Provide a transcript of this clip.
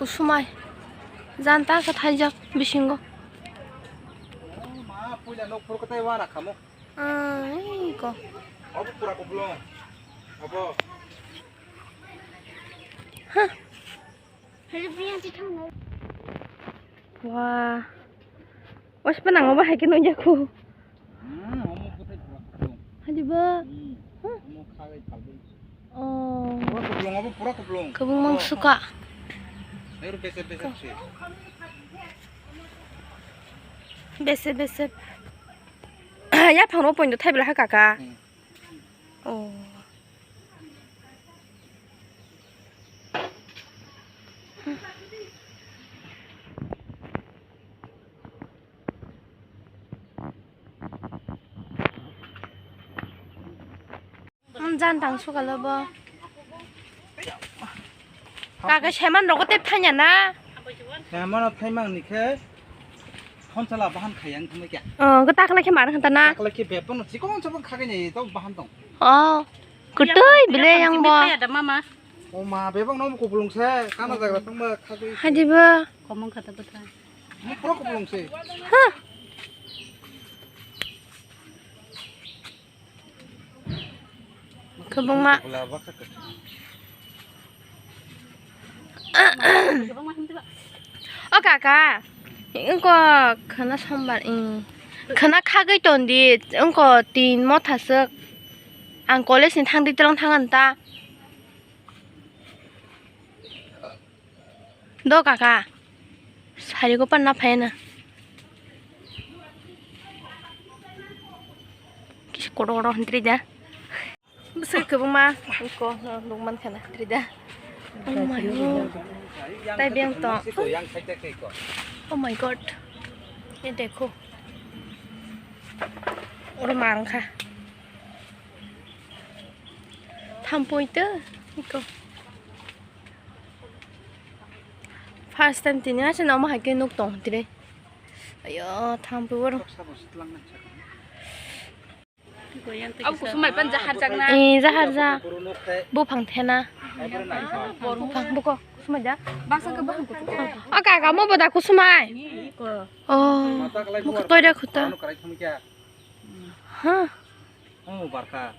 구수마이 잔다 그 타이자 비신 거. 마 뿌자 너 프로 그때 와라 카모. 이거. 어부 뿌라 꼬불롱. 어부. 와. Wah, penang apa hai kinu jaku. 어무 그때 뿌라 꼬불롱. Haji ba. 어무 카게 탈비. Oh. 뿌라 꼬불롱 어부 뿌라 꼬불롱. Kebun mang suka. 내로 베세 베세. 베세. 야, 방로 보인도 타입을 할 까까. 잔 당수가 러버. 까까 쉐만 로고 때 타냐나? 대만아 타이망 니케. 혼자라 바한 카양 그메게. 그 딱라케 말은 한다나. 딱라케 베뻔 지금 저번 카게니 또 바한동. 그때이 빌레 양 뭐. 오마 베방 너무 꼬불롱세. 까나다가 정말 카게. 하지 봐. 고문 가다 보다. 뭐 뿌라 꼬불롱세. Kebun mak. Kakak, engkau kena sambar ini, kena kaget tondi, engkau tin mau tasuk, angkole sin tang di terang tangan ta. Do kakak, hari ko pan apa na? Kis kororo hentri dah. Besar kebun mak, engkau lumayan kena hentri dah. Oh my god. Tai biang to. Oh my god. Ini देखो. Orang marang kah? Thampo itu, iko. First time tini aja nama hake nuk tong tire. Ayo, thampo baru. Ông cũng phải phân giải rằng na. Zahar. Bu phang thena. Bu phang bu ko. Kusumai ja. Bangsa ke bang kutu. Kakak mau pada kusumai. Oh. Mau ketoi dah kuta. Hah. Oh barka.